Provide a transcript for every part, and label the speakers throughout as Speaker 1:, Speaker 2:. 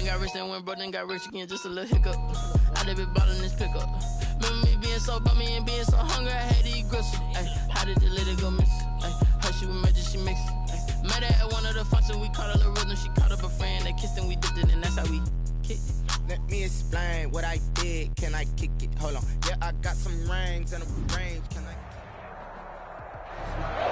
Speaker 1: done got rich and went broke, then got rich again, just a little hiccup. I done been bottling this pickup. Remember me being so bummy and being so hungry, I had to eat gristle. Ay, how did the lady go miss? Ay, her she was major, she mixed. Met her at one of the functions, we caught a little rhythm. She caught up a friend, they kissed and we dipped it, and that's how we kicked it.
Speaker 2: Let me explain what I did. Can I kick it? Hold on. Yeah, I got some rings and a range. Can I?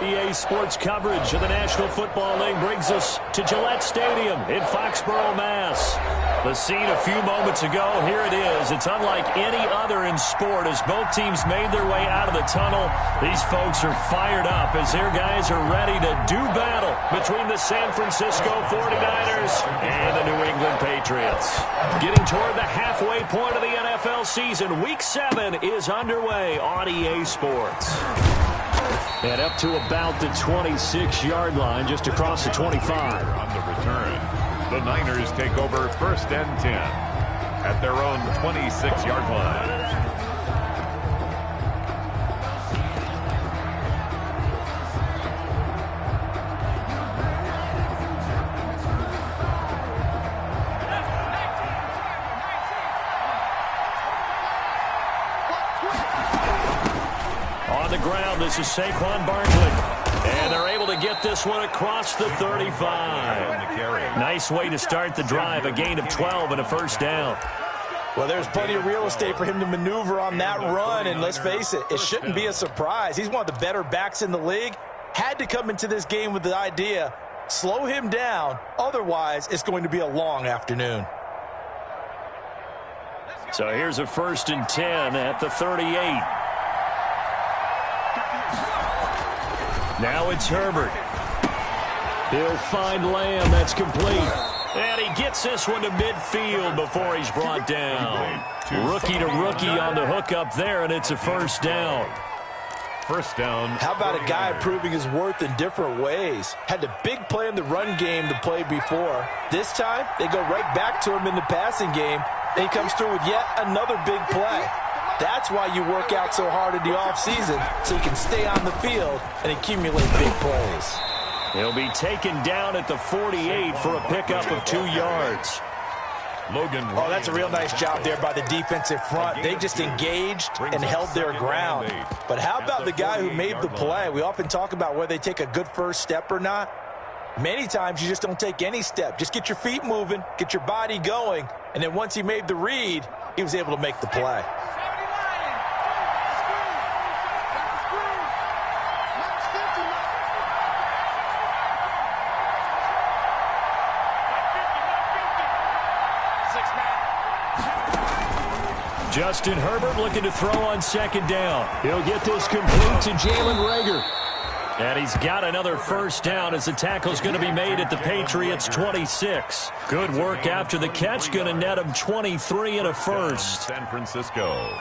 Speaker 3: EA Sports coverage of the National Football League brings us to Gillette Stadium in Foxborough, Mass. The scene a few moments ago, here it is. It's unlike any other in sport as both teams made their way out of the tunnel. These folks are fired up as their guys are ready to do battle between the San Francisco 49ers and the New England Patriots. Getting toward the halfway point of the NFL season, Week 7 is underway on EA Sports. And up to about the 26-yard line, just across the 25.
Speaker 4: On the return, the Niners take over 1st and 10 at their own 26-yard line.
Speaker 3: This is Saquon Barkley, and they're able to get this one across the 35. Nice way to start the drive, a gain of 12 and a first down.
Speaker 5: Well, there's plenty of real estate for him to maneuver on that run, and let's face it, it shouldn't be a surprise. He's one of the better backs in the league. Had to come into this game with the idea, slow him down, otherwise it's going to be a long afternoon.
Speaker 3: So here's a 1st and 10 at the 38. Now it's Herbert. He'll find Lamb. That's complete. And he gets this one to midfield before he's brought down. Rookie to rookie on the hook up there, and it's a first down.
Speaker 4: First down.
Speaker 5: How about a guy proving his worth in different ways? Had the big play in the run game to play before. This time, they go right back to him in the passing game. And he comes through with yet another big play. That's why you work out so hard in the offseason, so you can stay on the field and accumulate big plays.
Speaker 3: He'll be taken down at the 48 for a pickup of 2 yards.
Speaker 4: Logan.
Speaker 5: Oh, that's a real nice job there by the defensive front. They just engaged and held their ground. But how about the guy who made the play? We often talk about whether they take a good first step or not. Many times you just don't take any step. Just get your feet moving, get your body going, and then once he made the read, he was able to make the play.
Speaker 3: Justin Herbert looking to throw on 2nd down. He'll get this complete to Jalen Reagor. And he's got another first down as the tackle's going to be made at the Patriots' 26. Good work after the catch. Going to net him 23 and a first.
Speaker 4: San Francisco.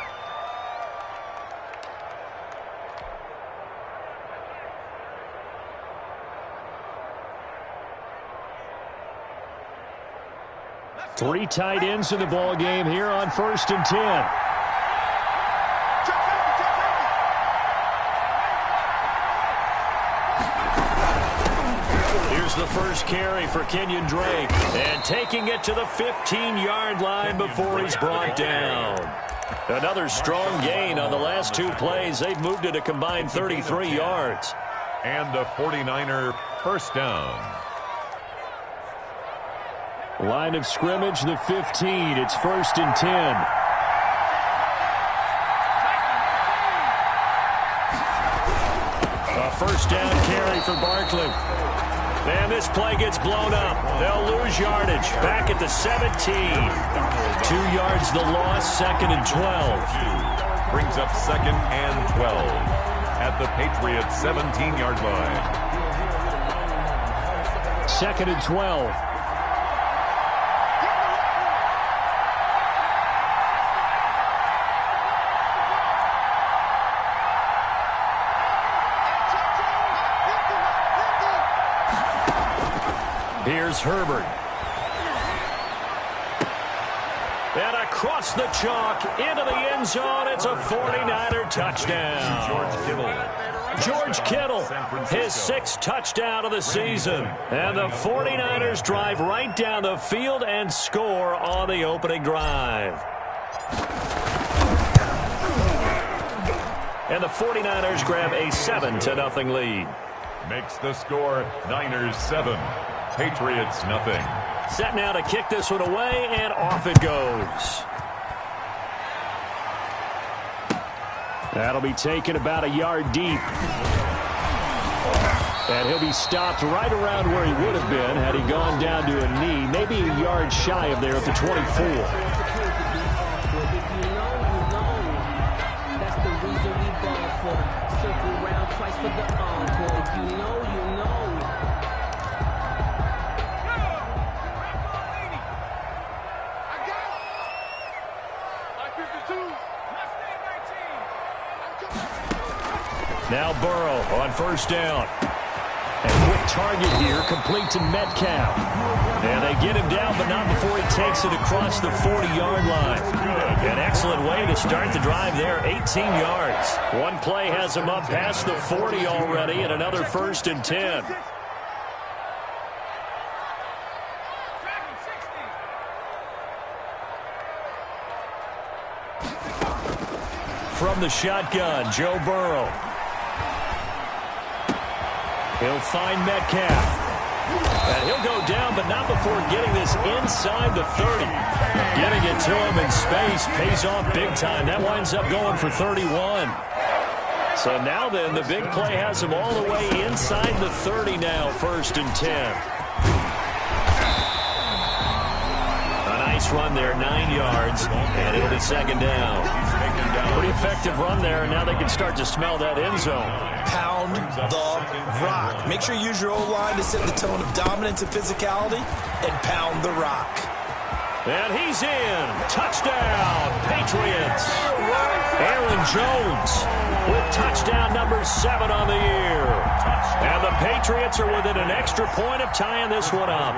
Speaker 3: Three tight ends in the ball game here on 1st and 10. Here's the first carry for Kenyon Drake. And taking it to the 15-yard line before he's brought down. Another strong gain on the last 2 plays. They've moved it a combined 33 yards.
Speaker 4: And a 49er first down.
Speaker 3: Line of scrimmage, the 15. It's 1st and 10. A first down carry for Barkley. And this play gets blown up. They'll lose yardage. Back at the 17. 2 yards the loss, 2nd and 12.
Speaker 4: Brings up 2nd and 12 at the Patriots' 17-yard line.
Speaker 3: 2nd and 12. Here's Herbert. And across the chalk into the end zone. It's a 49er touchdown.
Speaker 4: George Kittle.
Speaker 3: George Kittle, his 6th touchdown of the season. And the 49ers drive right down the field and score on the opening drive. And the 49ers grab a 7-0 lead.
Speaker 4: Makes the score Niners 7, Patriots nothing.
Speaker 3: Set now to kick this one away, and off it goes. That'll be taken about a yard deep. And he'll be stopped right around where he would have been had he gone down to a knee, maybe a yard shy of there at the 24. Now Burrow on first down. And quick target here, complete to Metcalf. And they get him down, but not before he takes it across the 40-yard line. An excellent way to start the drive there, 18 yards. One play has him up past the 40 already, and another 1st and 10. From the shotgun, Joe Burrow. He'll find Metcalf. And he'll go down, but not before getting this inside the 30. Getting it to him in space pays off big time. That winds up going for 31. So now then, the big play has him all the way inside the 30 now, 1st and 10. A nice run there, 9 yards, and it'll be 2nd down. Pretty effective run there, and now they can start to smell that end zone.
Speaker 5: Pound the rock. Make sure you use your O-line to set the tone of dominance and physicality, and pound the rock.
Speaker 3: And he's in. Touchdown, Patriots. Aaron Jones with touchdown number 7 on the year. And the Patriots are within an extra point of tying this one up.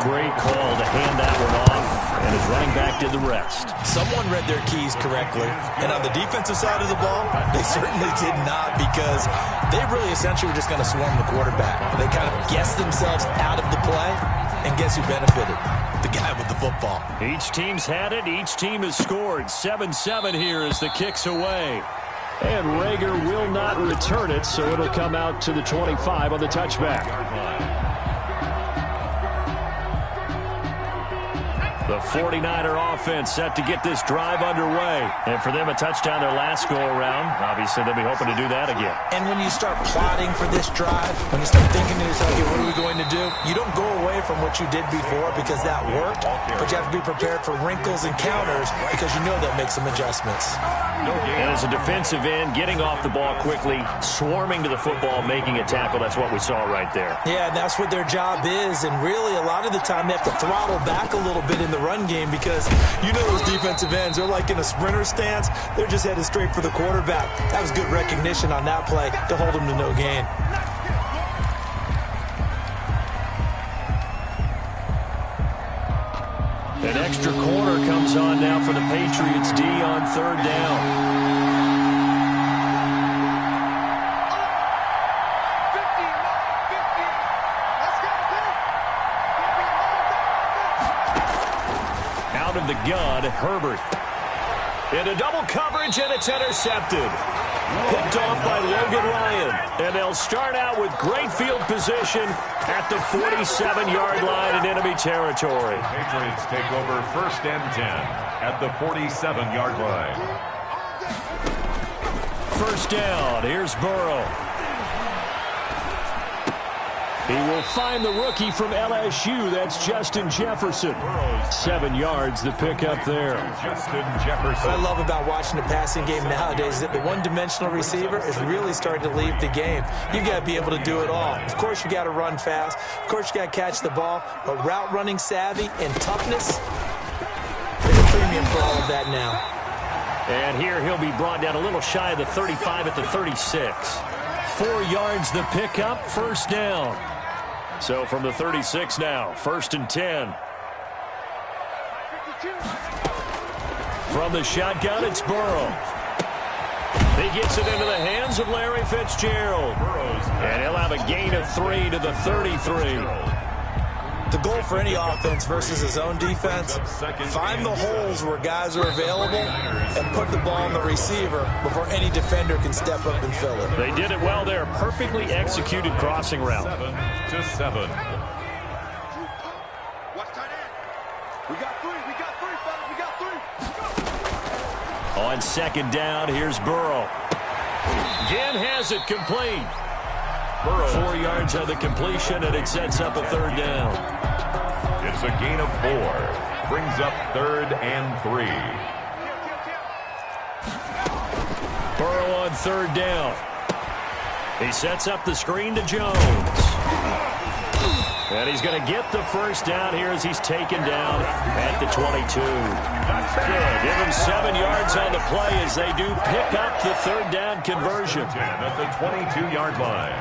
Speaker 3: Great call to hand that one off, and his running back did the rest.
Speaker 5: Someone read their keys correctly, and on the defensive side of the ball, they certainly did not, because they really essentially were just going to swarm the quarterback. They kind of guessed themselves out of the play, and guess who benefited? The guy with the football.
Speaker 3: Each team's had it. Each team has scored. 7-7 here as the kick's away. And Rager will not return it, so it'll come out to the 25 on the touchback. The 49er offense set to get this drive underway. And for them, a touchdown their last go-around. Obviously, they'll be hoping to do that again.
Speaker 5: And when you start plotting for this drive, when you start thinking to yourself, okay, what are we going to do? You don't go away from what you did before because that worked, but you have to be prepared for wrinkles and counters because you know that makes some adjustments.
Speaker 3: And as a defensive end, getting off the ball quickly, swarming to the football, making a tackle, that's what we saw right there.
Speaker 5: Yeah, that's what their job is, and really a lot of the time they have to throttle back a little bit in the run game because you know those defensive ends, they're like in a sprinter stance. They're just headed straight for the quarterback. That was good recognition on that play to hold him to no gain.
Speaker 3: An extra corner comes on now for the Patriots D on 3rd down. Out of the gun, Herbert. Into double coverage, and it's intercepted. Picked off by Logan Ryan. And they'll start out with great field position at the 47-yard line in enemy territory.
Speaker 4: Patriots take over 1st and 10 at the 47-yard line.
Speaker 3: 1st down. Here's Burrow. He will find the rookie from LSU. That's Justin Jefferson. 7 yards, the pickup there.
Speaker 4: Justin Jefferson.
Speaker 5: What I love about watching the passing game nowadays is that the one-dimensional receiver is really starting to leave the game. You've got to be able to do it all. Of course, you got to run fast. Of course, you got to catch the ball. But route running savvy and toughness, there's a premium for all of that now.
Speaker 3: And here he'll be brought down a little shy of the 35 at the 36. 4 yards the pickup, 1st down. So from the 36 now, 1st and 10. From the shotgun, it's Burrow. He gets it into the hands of Larry Fitzgerald. And he'll have a gain of 3 to the 33.
Speaker 5: The goal for any offense versus his own defense, find the holes where guys are available and put the ball on the receiver before any defender can step up and fill it.
Speaker 3: They did it well there. Perfectly executed crossing route.
Speaker 4: 7-7.
Speaker 6: We got three, fellas, we got three.
Speaker 3: On second down, here's Burrow. Again has it complete. Burrow 4 yards on the completion, and it sets up a third down.
Speaker 4: It's a gain of 4. Brings up 3rd and 3.
Speaker 3: Burrow on third down. He sets up the screen to Jones. And he's going to get the first down here as he's taken down at the 22. That's good. Give him 7 yards on the play as they do pick up the third down conversion.
Speaker 4: At the 22-yard line.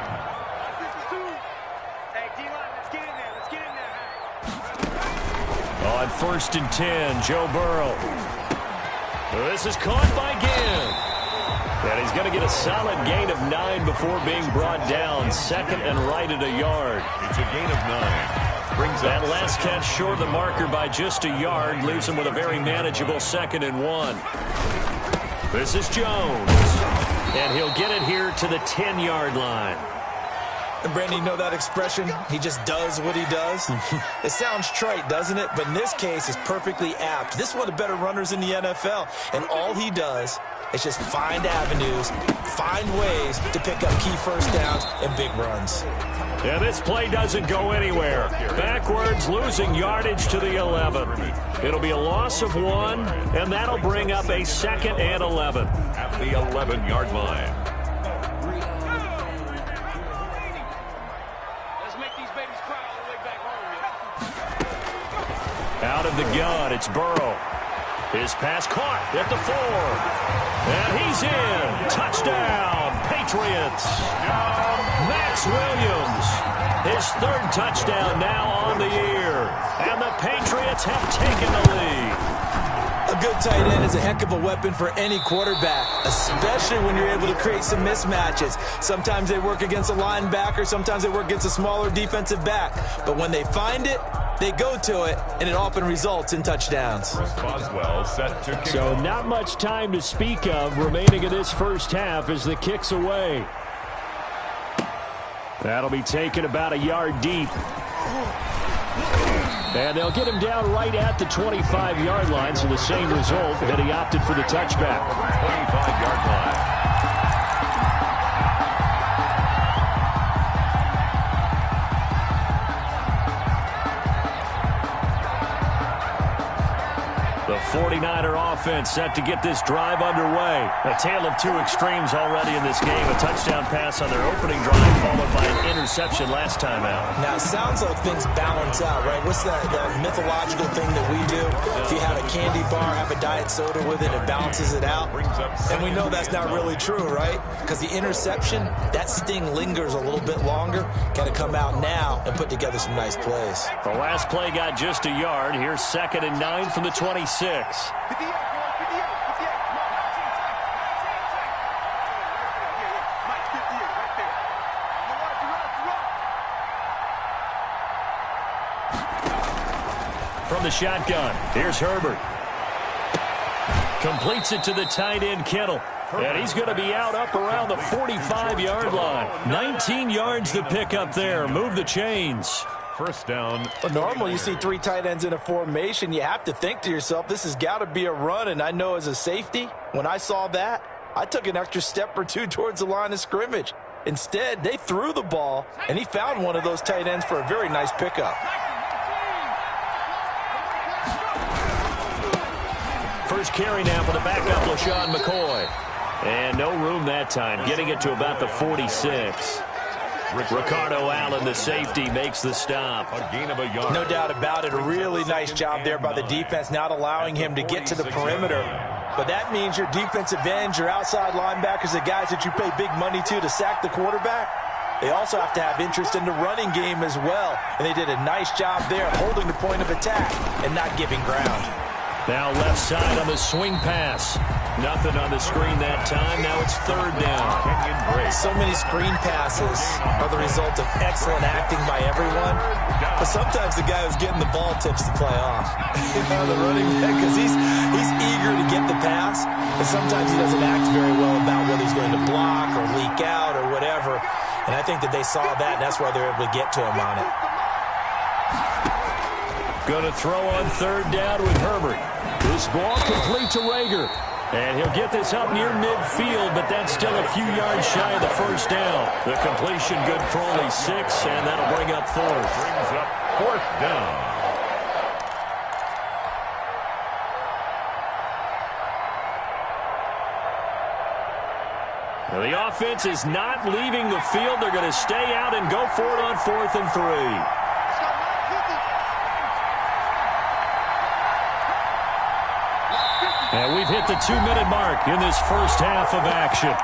Speaker 3: On 1st and 10, Joe Burrow. This is caught by Ginn. And he's going to get a solid gain of 9 before being brought down. 2nd and right at a yard.
Speaker 4: It's a gain of 9. Brings
Speaker 3: that last catch short of the marker by just a yard. Leaves him with a very manageable 2nd and 1. This is Jones. And he'll get it here to the 10-yard line.
Speaker 5: And Brandon, you know that expression? He just does what he does. It sounds trite, doesn't it? But in this case, it's perfectly apt. This is one of the better runners in the NFL. And all he does is just find avenues, find ways to pick up key first downs and big runs.
Speaker 3: Yeah, this play doesn't go anywhere. Backwards, losing yardage to the 11. It'll be a loss of 1, and that'll bring up a 2nd and 11.
Speaker 4: At the 11-yard line.
Speaker 3: Out of the gun, it's Burrow. His pass caught at the 4. And he's in. Touchdown, Patriots. Max Williams. His 3rd touchdown now on the year. And the Patriots have taken the lead.
Speaker 5: A good tight end is a heck of a weapon for any quarterback, especially when you're able to create some mismatches. Sometimes they work against a linebacker. Sometimes they work against a smaller defensive back. But when they find it, they go to it, and it often results in touchdowns.
Speaker 4: Boswell set to kick.
Speaker 3: So not much time to speak of remaining in this first half as the kick's away. That'll be taken about a yard deep. And they'll get him down right at the 25-yard line, so the same result, that he opted for the touchback.
Speaker 4: 25-yard line.
Speaker 3: The 49er offense set to get this drive underway. A tale of two extremes already in this game. A touchdown pass on their opening drive, followed by an interception last time out.
Speaker 5: Now, it sounds like things balance out, right? What's that mythological thing that we do? If you have a candy bar, have a diet soda with it, it balances it out. And we know that's not really true, right? Because the interception, that sting lingers a little bit longer. Got to come out now and put together some nice plays.
Speaker 3: The last play got just a yard. Here's 2nd and 9 from the 26. From the shotgun, here's Herbert. Completes it to the tight end, Kittle. And he's going to be out up around the 45-yard line. 19 yards to pick up there. Move the chains.
Speaker 4: First down.
Speaker 5: Normally, you see 3 tight ends in a formation. You have to think to yourself, this has got to be a run. And I know as a safety, when I saw that, I took an extra step or 2 towards the line of scrimmage. Instead, they threw the ball, and he found one of those tight ends for a very nice pickup.
Speaker 3: First carry now for the backup, LaShawn McCoy. And no room that time, getting it to about the 46. Ricardo Allen, the safety, makes the stop.
Speaker 4: A gain of a yard.
Speaker 5: No doubt about it. A really nice job there by the defense, not allowing him to get to the perimeter. But that means your defensive ends, your outside linebackers, the guys that you pay big money to sack the quarterback, they also have to have interest in the running game as well. And they did a nice job there holding the point of attack and not giving ground.
Speaker 3: Now left side on the swing pass. Nothing on the screen that time. Now it's third down.
Speaker 5: So many screen passes are the result of excellent acting by everyone. But sometimes the guy who's getting the ball tips the play off. The running back, because he's eager to get the pass. And sometimes he doesn't act very well about whether he's going to block or leak out or whatever. And I think that they saw that, and that's why they're able to get to him on it.
Speaker 3: Going to throw on third down with Herbert. This ball complete to Rager. And he'll get this up near midfield, but that's still a few yards shy of the first down. The completion good for only 6, and that'll bring up fourth.
Speaker 4: Brings up fourth down.
Speaker 3: Now the offense is not leaving the field. They're going to stay out and go for it on 4th and 3. And we've hit the 2-minute mark in this first half of action.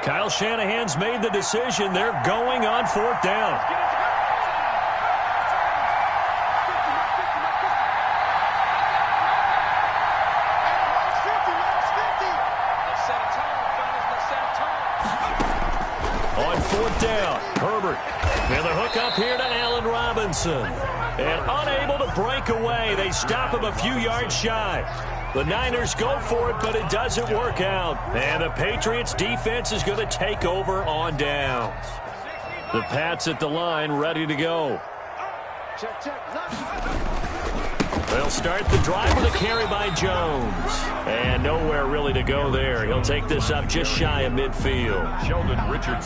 Speaker 3: Kyle Shanahan's made the decision. They're going on 4th down. On 4th down, Herbert. And the hook up here to Allen Robinson. And unable to break away. They stop him a few yards shy. The Niners go for it, but it doesn't work out. And the Patriots defense is going to take over on downs. The Pats at the line ready to go. They'll start the drive with a carry by Jones. And nowhere really to go there. He'll take this up just shy of midfield.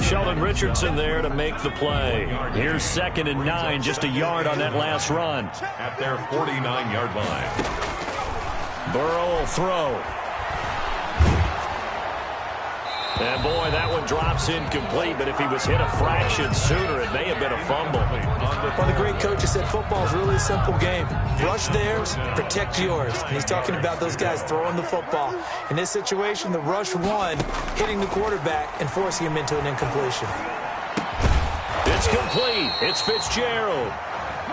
Speaker 3: Sheldon Richardson there to make the play. Here's 2nd and 9, just a yard on that last run.
Speaker 4: At their 49-yard line.
Speaker 3: Burrow will throw. And boy, that one drops incomplete, but if he was hit a fraction sooner, it may have been a fumble.
Speaker 5: One of the great coaches said football is really a simple game. Rush theirs, protect yours. And he's talking about those guys throwing the football. In this situation, the rush one, hitting the quarterback and forcing him into an incompletion.
Speaker 3: It's complete. It's Fitzgerald.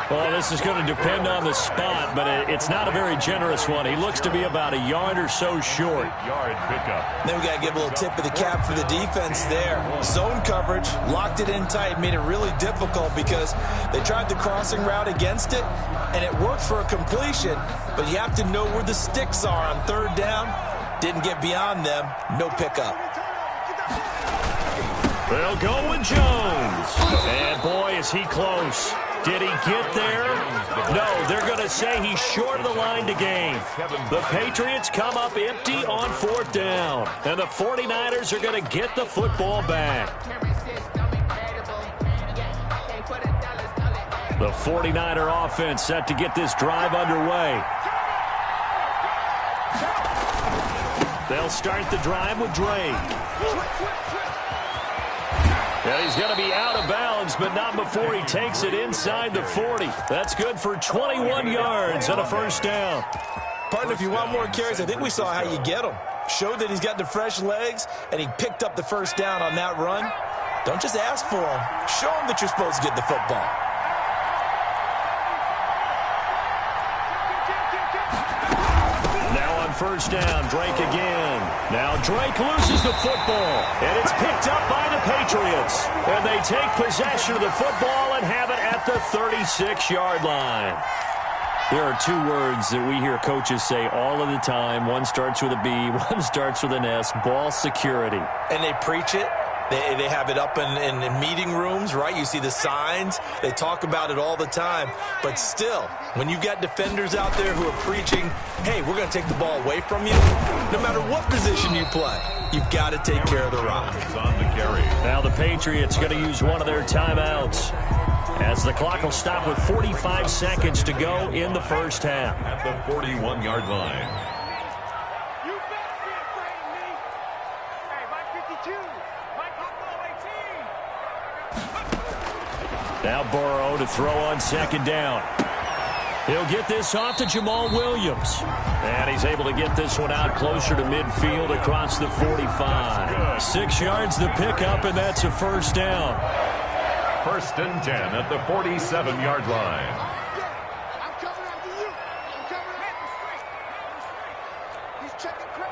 Speaker 3: Well, this is going to depend on the spot, but it's not a very generous one. He looks to be about a yard or so short.
Speaker 4: Yard pickup.
Speaker 5: Then we got to give a little tip of the cap for the defense there. Zone coverage, locked it in tight, made it really difficult because they tried the crossing route against it, and it worked for a completion, but you have to know where the sticks are on 3rd down. Didn't get beyond them. No pickup.
Speaker 3: They'll go with Jones. And boy, is he close. Did he get there? No, they're going to say he's short of the line to gain. The Patriots come up empty on 4th down. And the 49ers are going to get the football back. The 49er offense set to get this drive underway. They'll start the drive with Drake. Yeah, he's going to be out of bounds, but not before he takes it inside the 40. That's good for 21 yards and a first down.
Speaker 5: Partner, if you want more carries, I think we saw how you get them. Showed that he's got the fresh legs, and he picked up the first down on that run. Don't just ask for them. Show them that you're supposed to get the football.
Speaker 3: First down, Drake again. Now Drake loses the football, and it's picked up by the Patriots. And they take possession of the football and have it at the 36-yard line. There are 2 words that we hear coaches say all of the time. One starts with a B, one starts with an S, ball security.
Speaker 5: And they preach it. They have it up in meeting rooms, right? You see the signs. They talk about it all the time. But still, when you've got defenders out there who are preaching, hey, we're going to take the ball away from you, no matter what position you play, you've got to take care of the rock.
Speaker 3: Now the Patriots going to use one of their timeouts as the clock will stop with 45 seconds to go in the first half.
Speaker 4: At the 41-yard line.
Speaker 3: Now Burrow to throw on 2nd down. He'll get this off to Jamal Williams. And he's able to get this one out closer to midfield across the 45. 6 yards the pickup, and that's a first down.
Speaker 4: first and 10 at the 47-yard line.
Speaker 6: I'm coming after you. I'm coming after straight. He's checking Craig.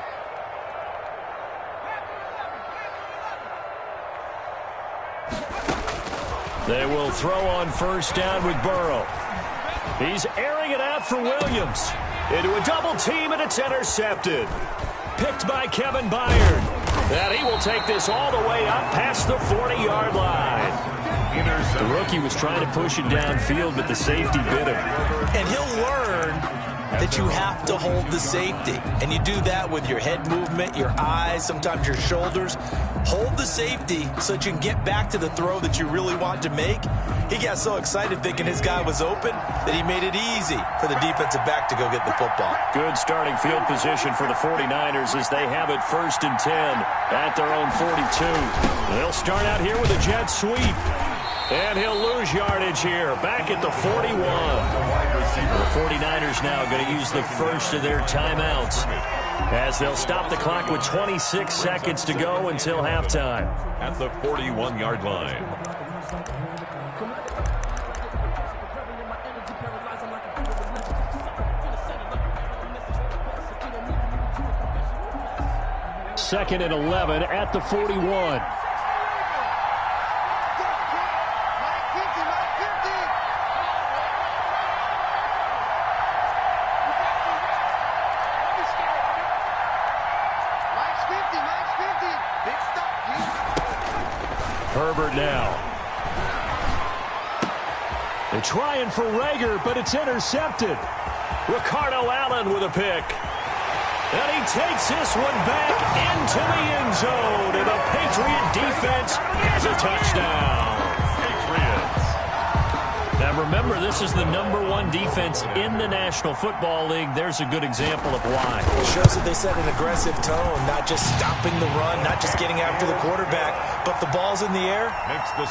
Speaker 3: They will throw on first down with Burrow. He's airing it out for Williams. Into a double team, and it's intercepted. Picked by Kevin Byard. And he will take this all the way up past the 40-yard line. The rookie was trying to push it downfield, but the safety bit him.
Speaker 5: And he'll learn that you have to hold the safety. And you do that with your head movement, your eyes, sometimes your shoulders. Hold the safety so that you can get back to the throw that you really want to make. He got so excited thinking his guy was open that he made it easy for the defensive back to go get the football.
Speaker 3: Good starting field position for the 49ers as they have it first and 10 at their own 42. They'll start out here with a jet sweep. And he'll lose yardage here, back at the 41. The 49ers now going to use the first of their timeouts as they'll stop the clock with 26 seconds to go until halftime.
Speaker 4: At the 41-yard line.
Speaker 3: Second and 11 at the 41. Herbert now. They're trying for Rager, but it's intercepted. Ricardo Allen with a pick. And he takes this one back into the end zone. And the Patriot defense has a touchdown.
Speaker 4: Patriots.
Speaker 3: Now remember, this is the #1 defense in the National Football League. There's a good example of why.
Speaker 5: It shows that they set an aggressive tone, not just stopping the run, not just getting after the quarterback, but the ball's in the air.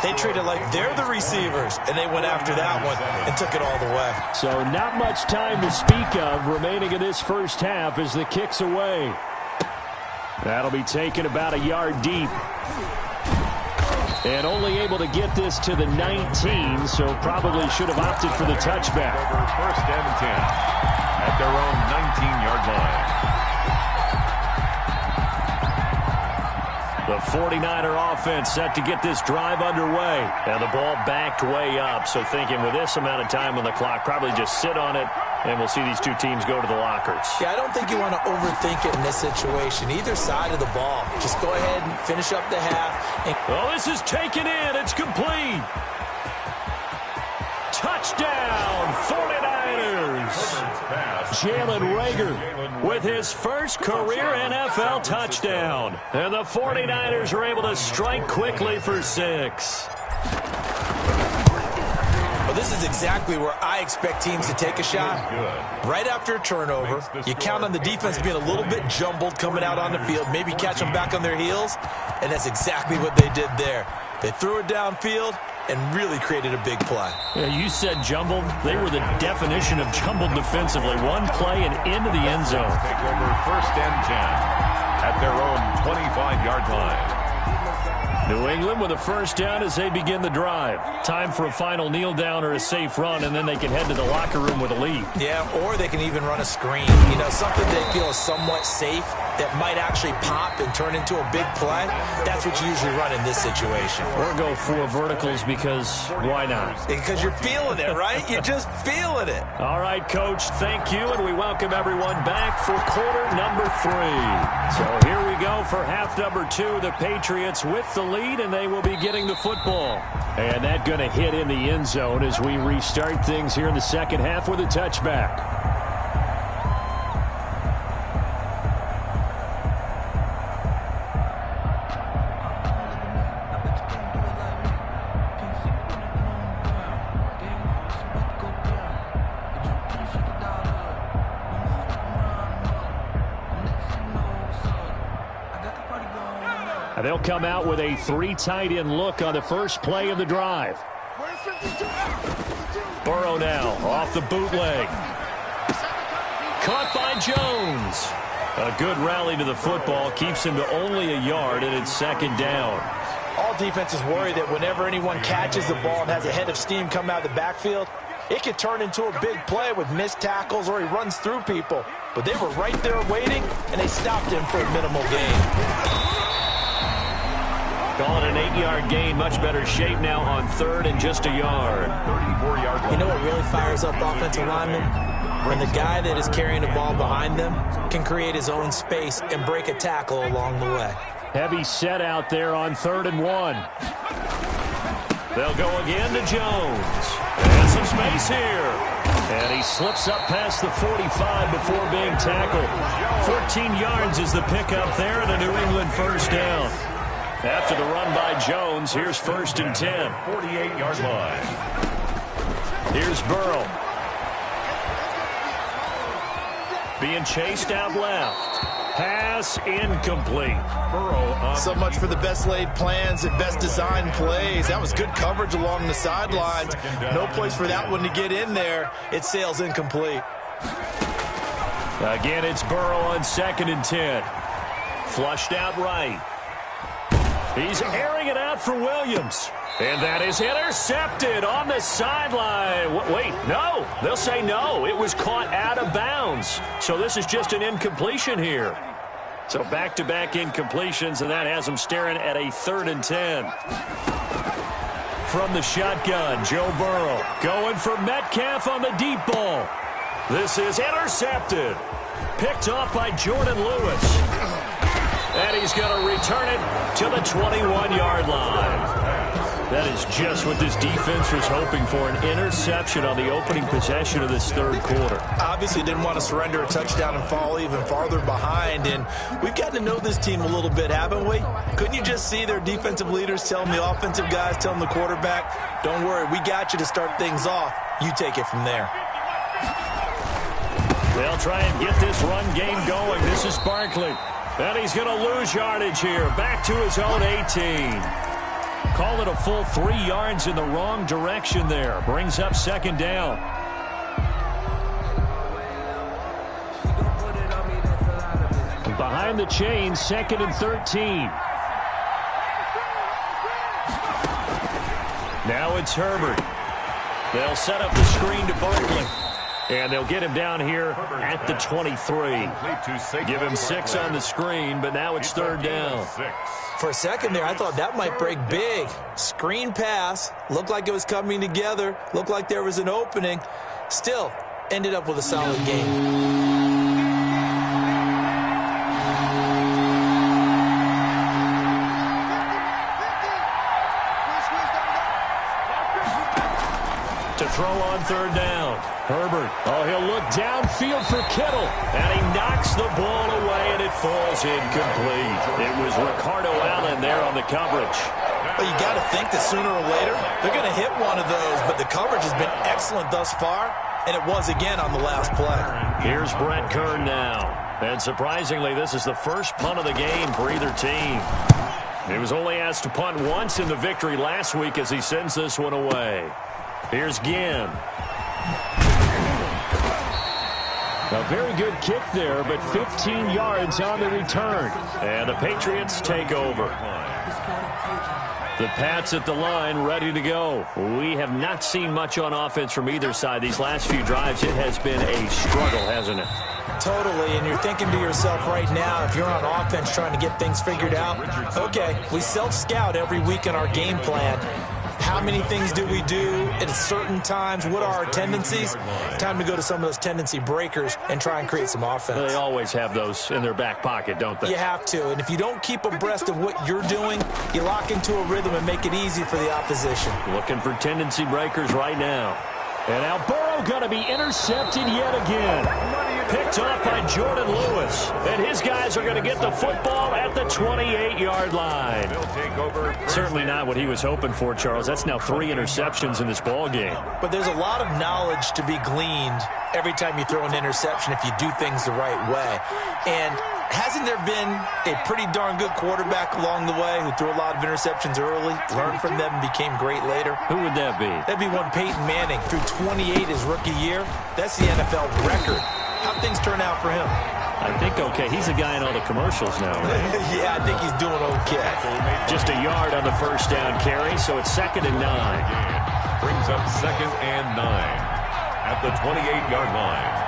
Speaker 5: They treat it like they're the receivers, and they went after that one and took it all the way.
Speaker 3: So not much time to speak of remaining in this first half as the kick's away. That'll be taken about a yard deep. And only able to get this to the 19, so probably should have opted for the touchback.
Speaker 4: Over first and 10 at their own 19-yard line.
Speaker 3: The 49er offense set to get this drive underway. Now the ball backed way up, so thinking with this amount of time on the clock, probably just sit on it, and we'll see these two teams go to the lockers.
Speaker 5: Yeah, I don't think you want to overthink it in this situation. Either side of the ball. Just go ahead and finish up the half.
Speaker 3: Oh, this is taken in. It's complete. Touchdown, 49ers. Jalen Rager with his first career NFL touchdown. And the 49ers are able to strike quickly for 6.
Speaker 5: Well, this is exactly where I expect teams to take a shot. Right after a turnover, you count on the defense being a little bit jumbled coming out on the field, maybe catch them back on their heels, and that's exactly what they did there. They threw it downfield and really created a big play.
Speaker 3: Yeah, you said jumbled. They were the definition of jumbled defensively. One play and into the end zone.
Speaker 4: Take over first and 10 at their own 25-yard line.
Speaker 3: New England with a first down as they begin the drive. Time for a final kneel down or a safe run, and then they can head to the locker room with a lead.
Speaker 5: Yeah, or they can even run a screen. You know, something they feel is somewhat safe that might actually pop and turn into a big play. That's what you usually run in this situation.
Speaker 3: Or go 4 verticals because why not?
Speaker 5: Because you're feeling it, right? You're just feeling it.
Speaker 3: All right, Coach, thank you, and we welcome everyone back for quarter number 3. So here we go for half number 2. The Patriots with the lead, and they will be getting the football. And that going to hit in the end zone as we restart things here in the second half with a touchback. They'll come out with a 3 tight end look on the first play of the drive. Burrow now off the bootleg. Caught by Jones. A good rally to the football keeps him to only a yard, and it's second down.
Speaker 5: All defenses worry that whenever anyone catches the ball and has a head of steam come out of the backfield, it could turn into a big play with missed tackles or he runs through people. But they were right there waiting, and they stopped him for a minimal gain.
Speaker 3: Calling an 8-yard gain, much better shape now on 3rd and just a yard.
Speaker 4: 34-yard.
Speaker 5: You know what really fires up offensive linemen? When the guy that is carrying the ball behind them can create his own space and break a tackle along the way.
Speaker 3: Heavy set out there on 3rd and 1. They'll go again to Jones. And some space here. And he slips up past the 45 before being tackled. 14 yards is the pickup there and a New England first down. After the run by Jones, here's 1st and 10.
Speaker 4: 48-yard line.
Speaker 3: Here's Burrow. Being chased out left. Pass incomplete.
Speaker 4: Burrow.
Speaker 5: So much for the best laid plans and best designed plays. That was good coverage along the sidelines. No place for that one to get in there. It sails incomplete.
Speaker 3: Again, it's Burrow on 2nd and 10. Flushed out right. He's airing it out for Williams. And that is intercepted on the sideline. Wait, no. They'll say no. It was caught out of bounds. So this is just an incompletion here. So back-to-back incompletions, and that has them staring at a 3rd and 10. From the shotgun, Joe Burrow going for Metcalf on the deep ball. This is intercepted. Picked off by Jordan Lewis. And he's going to return it to the 21-yard line. That is just what this defense was hoping for, an interception on the opening possession of this 3rd quarter.
Speaker 5: Obviously didn't want to surrender a touchdown and fall even farther behind, and we've gotten to know this team a little bit, haven't we? Couldn't you just see their defensive leaders telling the offensive guys, telling the quarterback, don't worry, we got you to start things off. You take it from there.
Speaker 3: They'll try and get this run game going. This is Barkley. And he's going to lose yardage here. Back to his own 18. Call it a full 3 yards in the wrong direction there. Brings up 2nd down. Behind the chains, 2nd and 13. Now it's Herbert. They'll set up the screen to Barkley. And they'll get him down here at the 23. Give him 6 on the screen, but now it's 3rd down.
Speaker 5: For a second there, I thought that might break big. Screen pass. Looked like it was coming together. Looked like there was an opening. Still, ended up with a solid game.
Speaker 3: To throw on 3rd down. Herbert. Oh, he'll look downfield for Kittle. And he knocks the ball away, and it falls incomplete. It was Ricardo Allen there on the coverage.
Speaker 5: Well, you got to think that sooner or later, they're going to hit one of those. But the coverage has been excellent thus far, and it was again on the last play.
Speaker 3: Here's Brett Kern now. And surprisingly, this is the first punt of the game for either team. He was only asked to punt once in the victory last week as he sends this one away. Here's Ginn. A very good kick there, but 15 yards on the return. And the Patriots take over. The Pats at the line, ready to go. We have not seen much on offense from either side. These last few drives, it has been a struggle, hasn't it?
Speaker 5: Totally, and you're thinking to yourself right now, if you're on offense trying to get things figured out, okay, we self-scout every week in our game plan. How many things do we do at certain times? What are our tendencies? Time to go to some of those tendency breakers and try and create some offense.
Speaker 3: They always have those in their back pocket, don't they?
Speaker 5: You have to, and if you don't keep abreast of what you're doing, you lock into a rhythm and make it easy for the opposition.
Speaker 3: Looking for tendency breakers right now. And now Burrow going to be intercepted yet again. Picked off by Jordan Lewis. And his guys are going to get the football at the 28-yard line. Certainly not what he was hoping for, Charles. That's now 3 interceptions in this ball game.
Speaker 5: But there's a lot of knowledge to be gleaned every time you throw an interception if you do things the right way. And hasn't there been a pretty darn good quarterback along the way who threw a lot of interceptions early, learned from them, and became great later?
Speaker 3: Who would that be?
Speaker 5: That'd be one Peyton Manning. Threw 28 his rookie year. That's the NFL record. How'd things turn out for him?
Speaker 3: I think okay. He's a guy in all the commercials now, right?
Speaker 5: Yeah, I think he's doing okay.
Speaker 3: Just a yard on the first down carry, so it's 2nd and 9.
Speaker 4: Brings up 2nd and 9 at the 28-yard line.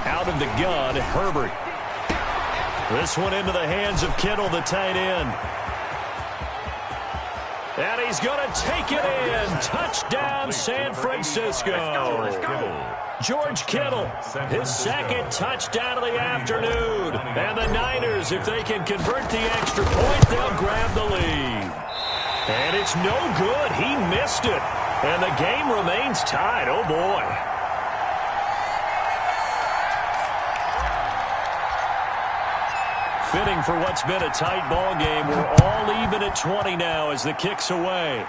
Speaker 3: Out of the gun, Herbert. This one into the hands of Kittle, the tight end. And he's going to take it in. Touchdown, San Francisco. George Kittle, his 2nd touchdown of the afternoon. And the Niners, if they can convert the extra point, they'll grab the lead. And it's no good. He missed it. And the game remains tied. Oh, boy. Fitting for what's been a tight ball game. We're all even at 20 now as the kick's away.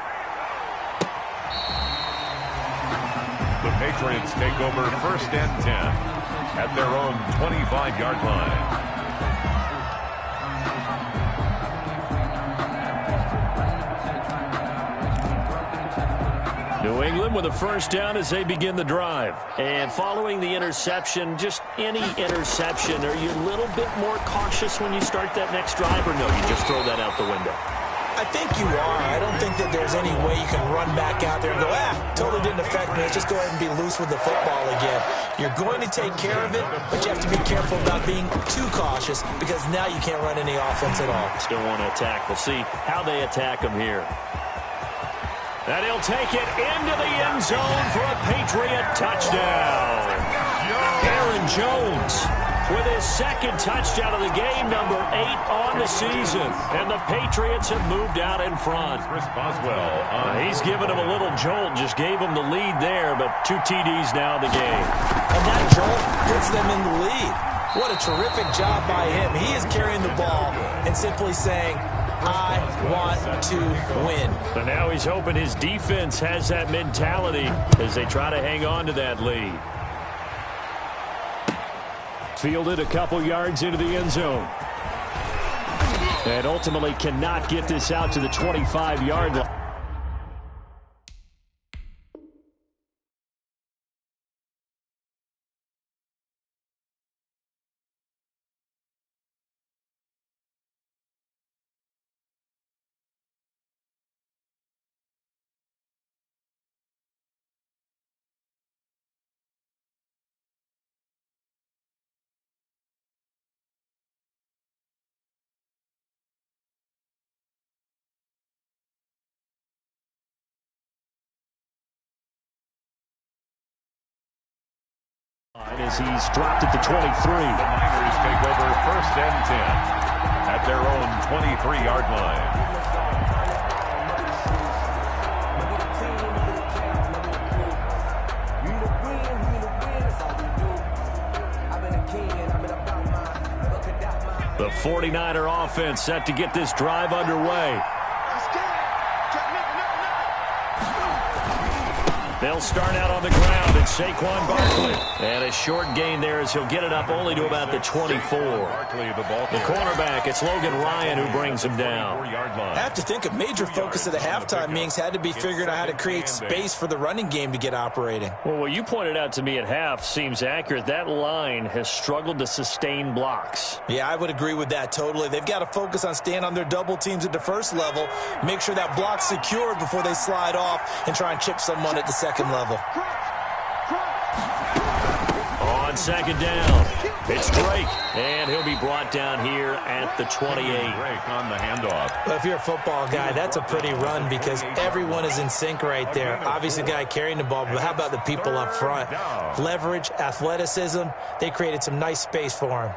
Speaker 4: The Patriots take over 1st and 10 at their own 25-yard line.
Speaker 3: New England with a first down as they begin the drive. And following the interception, just any interception, are you a little bit more cautious when you start that next drive, or no, you just throw that out the window?
Speaker 5: I think you are. I don't think that there's any way you can run back out there and go, totally didn't affect me. Let's just go ahead and be loose with the football again. You're going to take care of it, but you have to be careful about being too cautious because now you can't run any offense at all.
Speaker 3: Still want to attack. We'll see how they attack them here. And he'll take it into the end zone for a Patriot touchdown. Aaron Jones with his 2nd touchdown of the game, number 8 on the season. And the Patriots have moved out in front.
Speaker 4: Chris Boswell.
Speaker 3: He's given him a little jolt, just gave him the lead there, but 2 TDs now in the game.
Speaker 5: And that jolt puts them in the lead. What a terrific job by him. He is carrying the ball and simply saying, I want to win.
Speaker 3: But now he's hoping his defense has that mentality as they try to hang on to that lead. Fielded a couple yards into the end zone. And ultimately cannot get this out to the 25-yard line. As he's dropped at the 23.
Speaker 4: The Niners take over 1st and 10 at their own 23-yard line.
Speaker 3: The 49er offense set to get this drive underway. They'll start out on the ground, and Saquon Barkley. And a short gain there as he'll get it up only to about the 24. The cornerback, it's Logan Ryan who brings him down.
Speaker 5: I have to think a major focus of the halftime meetings had to be figuring out how to create space for the running game to get operating.
Speaker 3: Well, what you pointed out to me at half seems accurate. That line has struggled to sustain blocks.
Speaker 5: Yeah, I would agree with that totally. They've got to focus on staying on their double teams at the first level, make sure that block's secured before they slide off and try and chip someone at the second level.
Speaker 3: On 2nd down, it's Drake, and he'll be brought down here at the 28.
Speaker 4: Drake on the handoff.
Speaker 5: Well, if you're a football guy, that's a pretty run because everyone is in sync right there. Obviously, the guy carrying the ball, but how about the people up front? Leverage, athleticism, they created some nice space for him.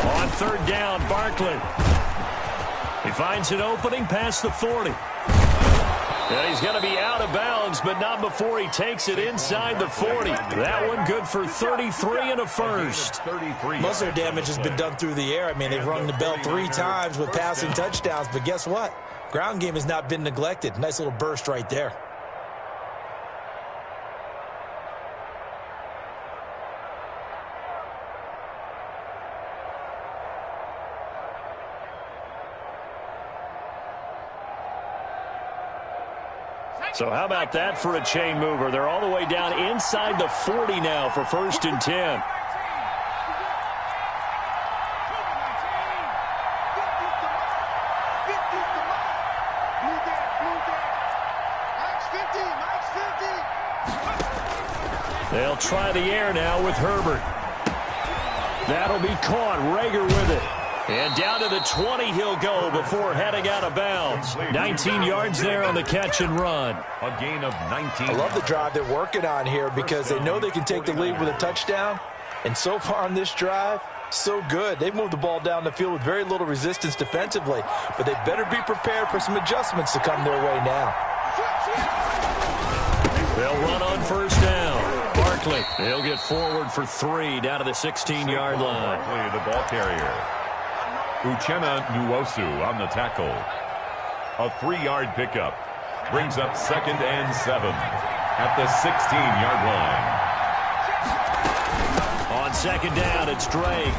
Speaker 3: On 3rd down, Barkley. He finds an opening past the 40. And he's going to be out of bounds, but not before he takes it inside the 40. That one good for 33 and a first.
Speaker 5: Most of their damage has been done through the air. I mean, they've rung the bell 3 times with passing touchdowns, but guess what? Ground game has not been neglected. Nice little burst right there.
Speaker 3: So how about that for a chain mover? They're all the way down inside the 40 now for 1st and 10. They'll try the air now with Herbert. That'll be caught. Rager with it. And down to the 20 he'll go before heading out of bounds. 19 yards there on the catch and run.
Speaker 4: A gain of 19.
Speaker 5: I love the drive they're working on here because they know they can take the lead with a touchdown. And so far on this drive, so good. They've moved the ball down the field with very little resistance defensively. But they better be prepared for some adjustments to come their way now.
Speaker 3: They'll run on 1st down. Barkley, he'll get forward for 3 down to the 16-yard line.
Speaker 4: Barkley, the ball carrier. Uchenna Nwosu on the tackle. A 3-yard pickup. Brings up 2nd and 7 at the 16-yard line.
Speaker 3: On 2nd down, it's Drake.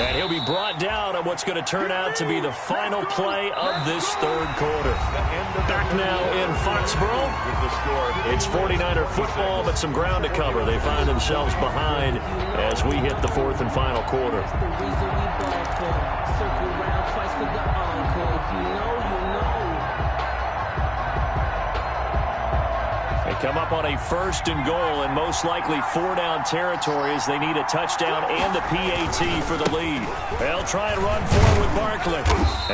Speaker 3: And he'll be brought down on what's going to turn out to be the final play of this 3rd quarter. Back now in Foxborough. It's 49er football, but some ground to cover. They find themselves behind as we hit the 4th and final quarter. They come up on a 1st and goal and most likely 4-down territory as they need a touchdown and the PAT for the lead. They'll try and run forward with Barkley.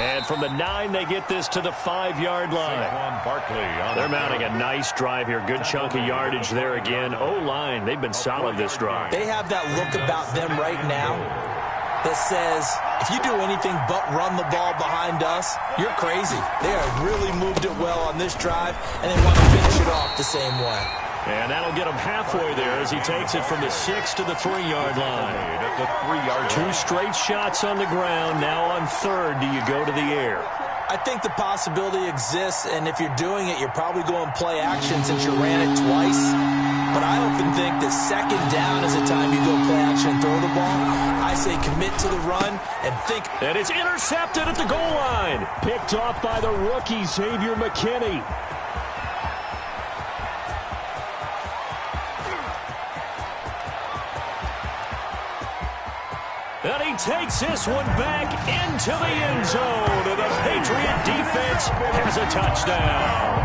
Speaker 3: And from the 9, they get this to the 5-yard line. They're mounting a nice drive here. Good chunk of yardage there again. O-line, they've been solid this drive.
Speaker 5: They have that look about them right now that says, if you do anything but run the ball behind us, you're crazy. They have really moved it well on this drive, and they want to finish it off the same way.
Speaker 3: And that'll get him halfway there as he takes it from the 6 to the 3-yard line.
Speaker 4: At the 3-yard line.
Speaker 3: 2 straight shots on the ground. Now on 3rd, do you go to the air?
Speaker 5: I think the possibility exists, and if you're doing it, you're probably going play action since you ran it twice. But I often think that 2nd down is the time you go play action and throw the ball. I say commit to the run and think.
Speaker 3: And it's intercepted at the goal line. Picked off by the rookie, Xavier McKinney. And he takes this one back into the end zone. And the Patriot defense has a touchdown.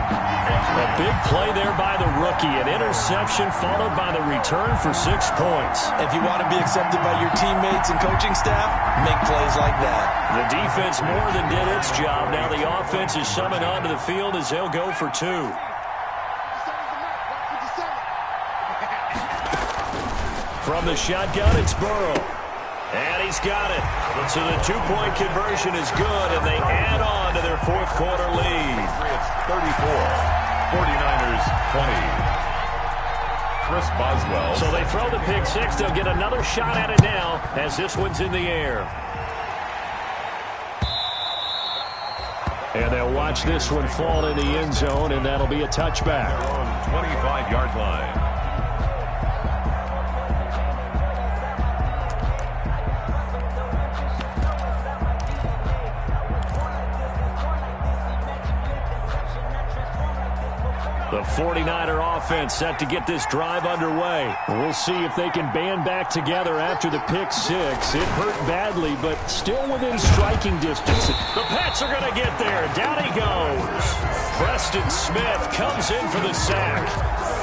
Speaker 3: A big play there by the rookie. An interception followed by the return for 6 points.
Speaker 5: If you want to be accepted by your teammates and coaching staff, make plays like that.
Speaker 3: The defense more than did its job. Now the offense is summoned onto the field as they'll go for 2. From the shotgun, it's Burrow. And he's got it. So the 2-point conversion is good, and they add on to their 4th quarter lead.
Speaker 4: It's 34. 49ers 20. Chris Boswell.
Speaker 3: So they throw the pick 6. They'll get another shot at it now as this one's in the air. And they'll watch this one fall in the end zone, and that'll be a touchback.
Speaker 4: 25-yard line.
Speaker 3: The 49er offense set to get this drive underway. We'll see if they can band back together after the pick 6. It hurt badly, but still within striking distance. The Pats are going to get there. Down he goes. Preston Smith comes in for the sack.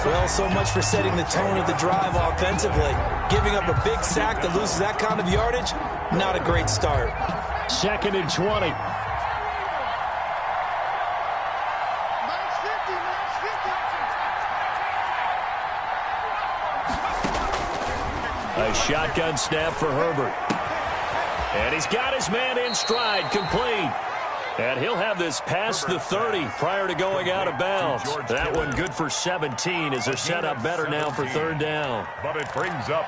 Speaker 5: Well, so much for setting the tone of the drive offensively. Giving up a big sack that loses that kind of yardage, not a great start.
Speaker 3: 2nd and 20. A shotgun snap for Herbert. And he's got his man in stride, complete. And he'll have this past the 30 prior to going out of bounds. That one good for 17 as they're set up better now for 3rd down.
Speaker 4: But it brings up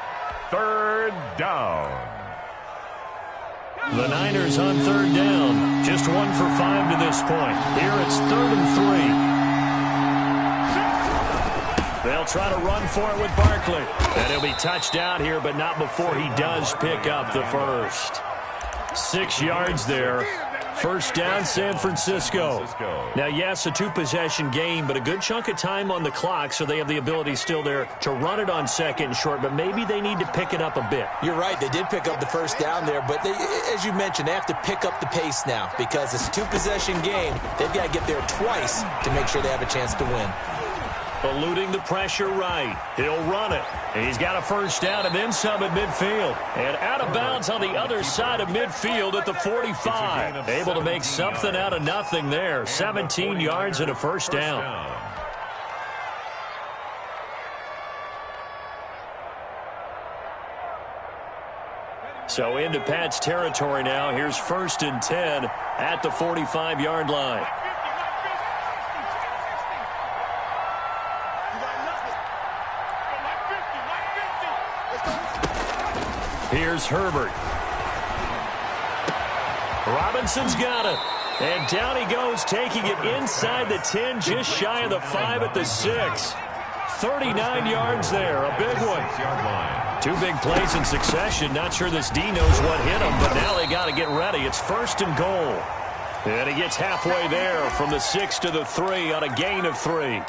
Speaker 4: 3rd down.
Speaker 3: The Niners on 3rd down. Just 1 for 5 to this point. Here it's 3rd and 3. They'll try to run for it with Barkley. And he'll be touched out here, but not before he does pick up the first. 6 yards there First down, San Francisco. Now, yes, a two-possession game, but a good chunk of time on the clock, so they have the ability still there to run it on second and short, but maybe they need to pick it up a bit.
Speaker 5: You're right. They did pick up the first down there, but as you mentioned, they have to pick up the pace now because it's a two-possession game. They've got to get there twice to make sure they have a chance to win.
Speaker 3: Eluding the pressure right. He'll run it. He's got a first down and then some at midfield. And out of bounds on the other side of midfield at the 45. Able to make something out of nothing there. 17 yards and a first down. So into Pat's territory now. Here's 1st and 10 at the 45-yard line. Here's Herbert. Robinson's got it. And down he goes, taking it inside the 10, just shy of the 5 at the 6. 39 yards there, a big one. 2 big plays in succession. Not sure this D knows what hit him, but now they got to get ready. It's 1st and goal. And he gets halfway there from the 6 to the 3 on a gain of 3.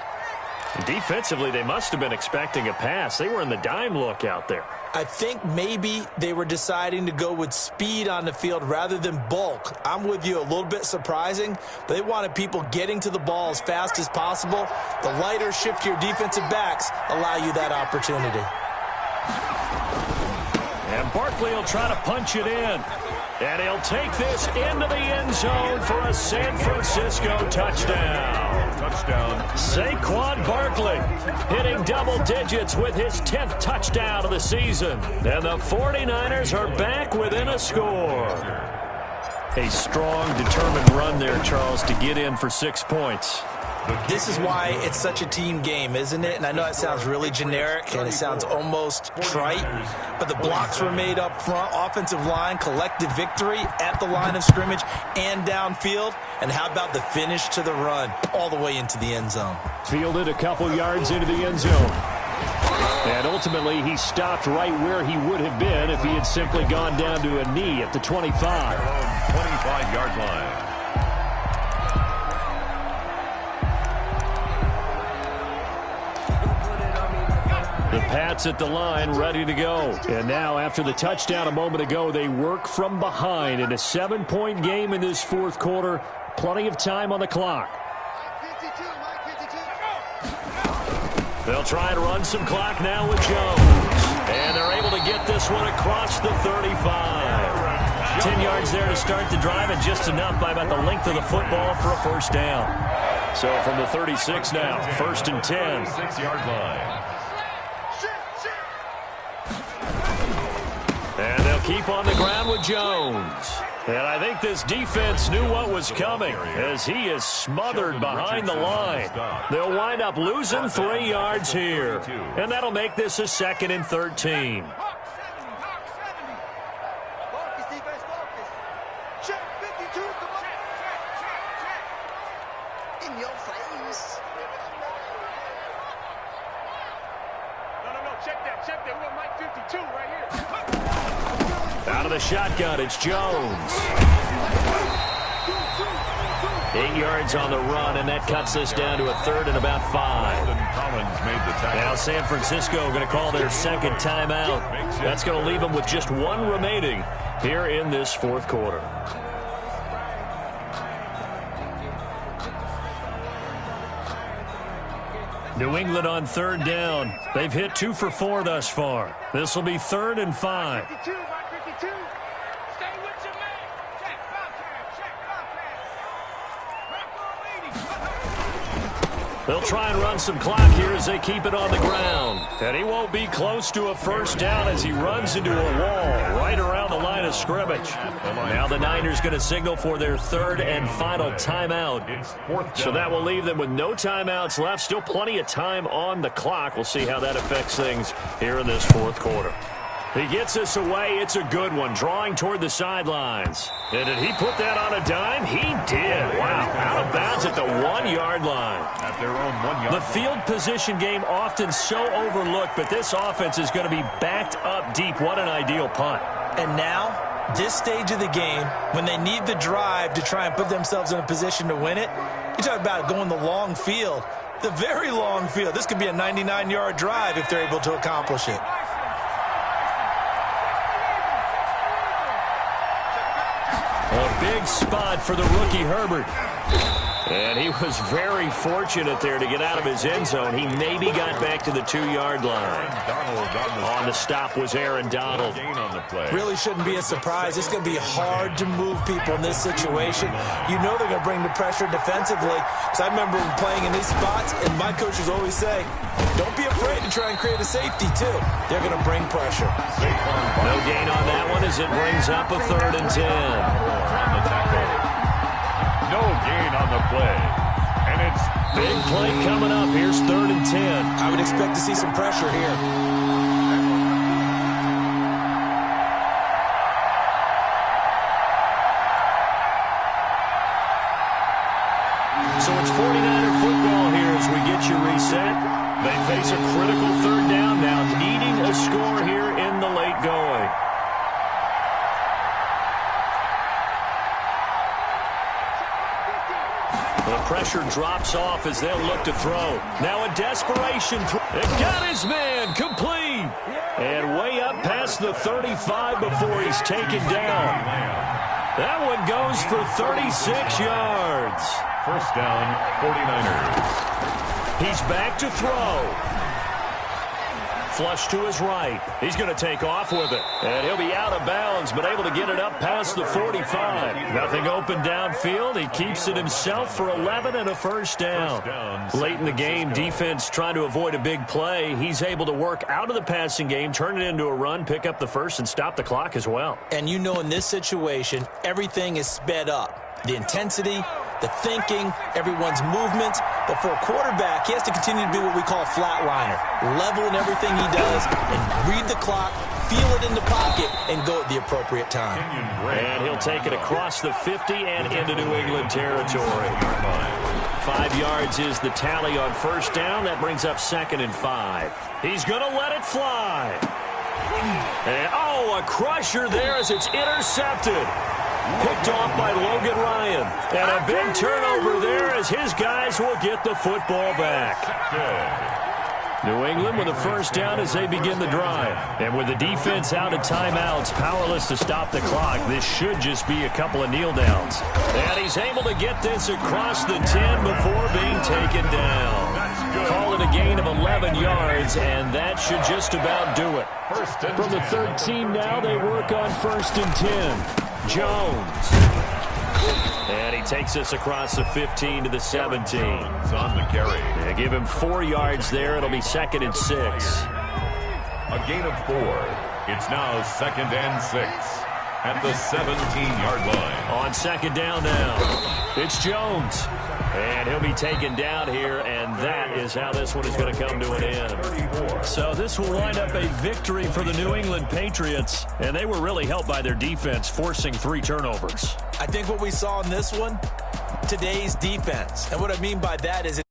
Speaker 3: Defensively, they must have been expecting a pass. They were in the dime look out there.
Speaker 5: I think maybe they were deciding to go with speed on the field rather than bulk. I'm with you, a little bit surprising. But they wanted people getting to the ball as fast as possible. The lighter, shiftier defensive backs allow you that opportunity.
Speaker 3: And Barkley will try to punch it in. And he'll take this into the end zone for a San Francisco touchdown. Saquon Barkley hitting double digits with his 10th touchdown of the season. And the 49ers are back within a score. A strong, determined run there, Charles, to get in for 6 points.
Speaker 5: This is why it's such a team game, isn't it? And I know it sounds really generic and it sounds almost trite, but the blocks were made up front, offensive line, collective victory at the line of scrimmage and downfield. And how about the finish to the run all the way into the end zone?
Speaker 3: Fielded a couple yards into the end zone. And ultimately, he stopped right where he would have been if he had simply gone down to a knee at the 25.
Speaker 4: 25-yard line.
Speaker 3: The Pats at the line, ready to go. And now, after the touchdown a moment ago, they work from behind in a 7-point game in this 4th quarter. Plenty of time on the clock. They'll try and run some clock now with Jones. And they're able to get this one across the 35. 10 yards there to start the drive, and just enough by about the length of the football for a first down. So from the 36 now, 1st and 10.
Speaker 4: 6-yard line.
Speaker 3: And they'll keep on the ground with Jones. And I think this defense knew what was coming as he is smothered behind the line. They'll wind up losing 3 yards here. And that'll make this a 2nd and 13. Out of the shotgun, it's Jones. 8 yards on the run, and that cuts this down to a 3rd and about 5. Now San Francisco going to call their 2nd timeout. That's going to leave them with just 1 remaining here in this 4th quarter. New England on 3rd down. They've hit 2 for 4 thus far. This will be 3rd and 5. They'll try and run some clock here as they keep it on the ground. And he won't be close to a first down as he runs into a wall right around the line of scrimmage. Now the Niners going to signal for their 3rd and final timeout. So that will leave them with no timeouts left. Still plenty of time on the clock. We'll see how that affects things here in this 4th quarter. He gets us away. It's a good one, drawing toward the sidelines. And did he put that on a dime? He did. Wow, out of bounds at the 1-yard line.
Speaker 4: At their own 1-yard line.
Speaker 3: The field position game often so overlooked, but this offense is going to be backed up deep. What an ideal punt.
Speaker 5: And now This stage of the game, when they need the drive to try and put themselves in a position to win it, you talk about going the long field, the very long field. This could be a 99-yard drive if they're able to accomplish it.
Speaker 3: A big spot for the rookie Herbert. And he was very fortunate there to get out of his end zone. He maybe got back to the 2-yard line. On the stop was Aaron Donald.
Speaker 5: Really shouldn't be a surprise. It's going to be hard to move people in this situation. You know they're going to bring the pressure defensively. Because I remember playing in these spots, and my coaches always say, don't be afraid to try and create a safety, too. They're going to bring pressure.
Speaker 3: No gain on that one as it brings up a 3rd and 10.
Speaker 4: No gain on the play. And it's
Speaker 3: big play coming up. Here's 3rd and 10.
Speaker 5: I would expect to see some pressure here.
Speaker 3: So it's 49er football here as we get you reset. They face a critical 3rd down now, needing a score here in the late going. The pressure drops off as they'll look to throw. Now a desperation throw. It got his man complete. And way up past the 35 before he's taken down. That one goes for 36 yards.
Speaker 4: First down, 49ers.
Speaker 3: He's back to throw. Flush to his right. He's going to take off with it. And he'll be out of bounds, but able to get it up past the 45. Nothing open downfield. He keeps it himself for 11 and a first down. Late in the game, defense trying to avoid a big play. He's able to work out of the passing game, turn it into a run, pick up the first, and stop the clock as well.
Speaker 5: And you know in this situation, everything is sped up. The intensity, the thinking, everyone's movements. But for a quarterback, he has to continue to be what we call a flatliner. Level in everything he does and read the clock, feel it in the pocket, and go at the appropriate time.
Speaker 3: And he'll take it across the 50 and into New England territory. 5 yards is the tally on first down. That brings up 2nd and 5. He's going to let it fly. And, a crusher there as it's intercepted. Picked off by Logan Ryan. And a big turnover there as his guys will get the football back. New England with a first down as they begin the drive. And with the defense out of timeouts, powerless to stop the clock, this should just be a couple of kneel downs. And he's able to get this across the 10 before being taken down. Call it a gain of 11 yards, and that should just about do it. From the 13 now, they work on 1st and 10. Jones. And he takes us across the 15 to the 17.
Speaker 4: On the carry.
Speaker 3: They give him 4 yards there. It'll be 2nd and 6.
Speaker 4: A gain of 4. It's now 2nd and 6 at the 17-yard line.
Speaker 3: On 2nd down now, it's Jones. And he'll be taken down here, and that is how this one is going to come to an end. So this will wind up a victory for the New England Patriots, and they were really helped by their defense, forcing 3 turnovers.
Speaker 5: I think what we saw in this one, today's defense. And what I mean by that is